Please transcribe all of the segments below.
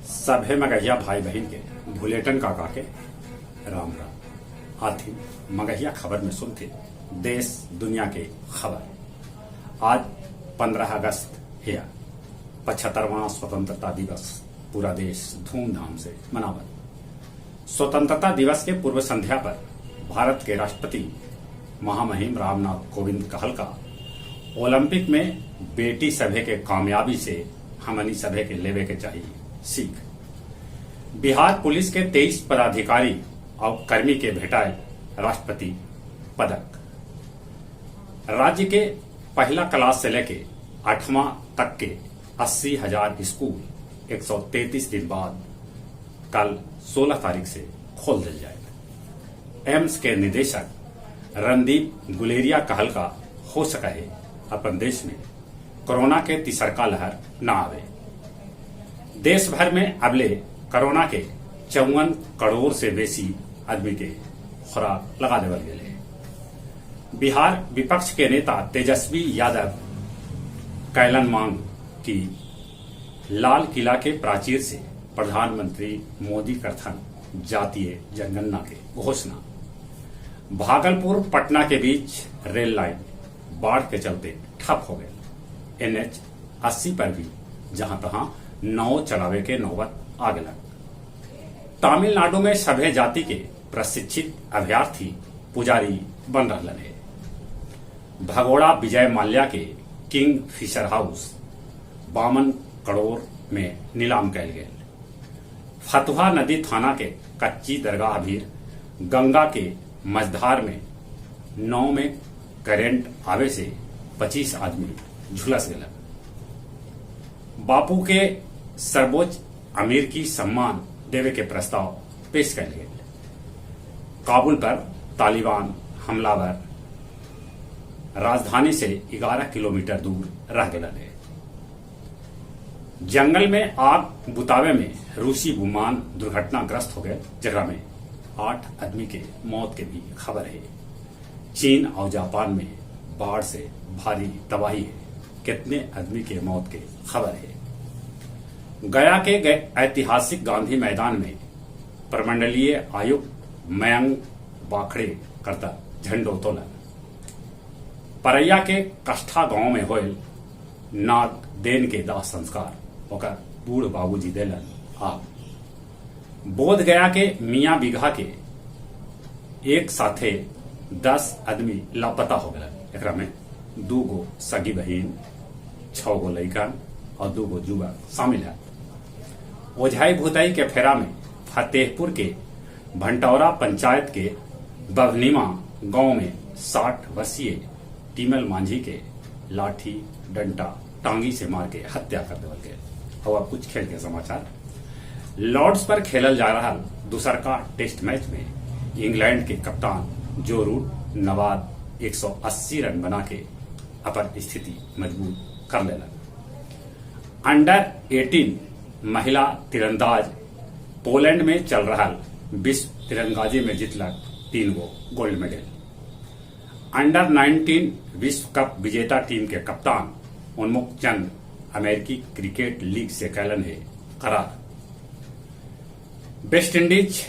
सभे मगहिया भाई बहन के भुलेटन काका के राम राम। आथी मगहिया खबर में सुनते देश दुनिया के खबर। आज 15 अगस्त है, 75वां स्वतंत्रता दिवस पूरा देश धूमधाम से मनावत। स्वतंत्रता दिवस के पूर्व संध्या पर भारत के राष्ट्रपति महामहिम रामनाथ कोविंद कहल का ओलंपिक में बेटी सभे के कामयाबी से हमनी सभे के लेवे के चाहिए सीख। बिहार पुलिस के 23 पदाधिकारी और कर्मी के भेटाए राष्ट्रपति पदक। राज्य के पहला क्लास से लेके 8वां तक के 80,000 स्कूल 133 दिन बाद कल 16 तारीख से खोल दिया जाएगा। एम्स के निदेशक रणदीप गुलेरिया कहल का हो सका है अपन देश में कोरोना के तीसरका लहर न आवे। देश भर में अबले कोरोना के 54 करोड़ से बेसी आदमी के खुराक लगा देवल गए। बिहार विपक्ष के नेता तेजस्वी यादव कैलन मांग की लाल किला के प्राचीर से प्रधानमंत्री मोदी करथन जातीय जनगणना के घोषणा। भागलपुर पटना के बीच रेल लाइन बाढ़ के चलते ठप हो गए। NH 80 पर भी जहां तहां नाव चलावे के नौबत आ गया। तमिलनाडु में सभे जाति के प्रशिक्षित अभ्यर्थी पुजारी बन रहा है। भगोड़ा विजय माल्या के किंग फिशर हाउस 52 करोड़ में नीलाम कैल गए। फतुहा नदी थाना के कच्ची दरगाह भीर गंगा के मझधार में नाव में करंट आवे से 25 आदमी झुलस गए। बापू के सर्वोच्च अमीर की सम्मान देवे के प्रस्ताव पेश कर गए। काबुल पर तालिबान हमलावर राजधानी से 11 किलोमीटर दूर रह गए। जंगल में आग बुतावे में रूसी विमान दुर्घटनाग्रस्त हो गए, जगह में 8 आदमी के मौत के भी खबर है। चीन और जापान में बाढ़ से भारी तबाही है, कितने आदमी के मौत के खबर है। गया के ऐतिहासिक गांधी मैदान में प्रमंडलीय आयुक्त मयंक बाखड़े करता झंडोत्तोलन। परैया के कष्ठा गांव में होल नाग देन के दाह संस्कार ओकर बूढ़ बाबूजी देलन आग। बोध गया के मियां बीघा के एक साथे 10 आदमी लापता हो गए। एकरा में 2 गो सगी बहन, 6 गो लड़कन और 2 गो युवक शामिल है। ओझाई भुताई के फेरा में फतेहपुर के भंटौरा पंचायत के बवनीमा गांव में 60 वर्षीय टीमल मांझी के लाठी डंटा टांगी से मार के हत्या कर देवल गए। और कुछ खेल के समाचार। लॉर्ड्स पर खेलल जा रहा दूसरका टेस्ट मैच में इंग्लैंड के कप्तान जो रूट नवाद 180 रन बना के अपन स्थिति मजबूत कर लेना। अंडर 18 महिला तीरंदाज पोलैंड में चल रहा विश्व तीरंदाजी में जीतलक 3 गो गोल्ड मेडल। अंडर 19 विश्व कप विजेता टीम के कप्तान उन्मुख चंद अमेरिकी क्रिकेट लीग से कैलन है करार। वेस्ट इंडीज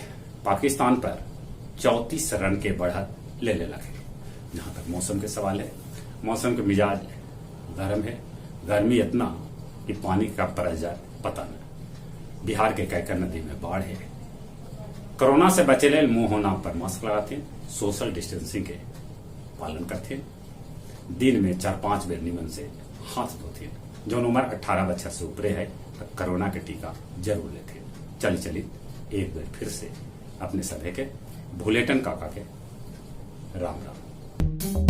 पाकिस्तान पर 34 रन के बढ़त ले लगे। जहां तक मौसम के सवाल है, मौसम के मिजाज गर्म है। गर्मी इतना कि पानी कब बरस जाए पता नहीं। बिहार के कैकर नदी में बाढ़ है। कोरोना से बचे ले मुंह होना पर मास्क लगाते, सोशल डिस्टेंसिंग के पालन करते, दिन में 4-5 बेर निमन से हाथ धोते। जो उम्र 18 बच्चा से ऊपरे है तो कोरोना के टीका जरूर लेते। चली एक बार फिर से अपने सभे के भुलेटन काका के राम राम।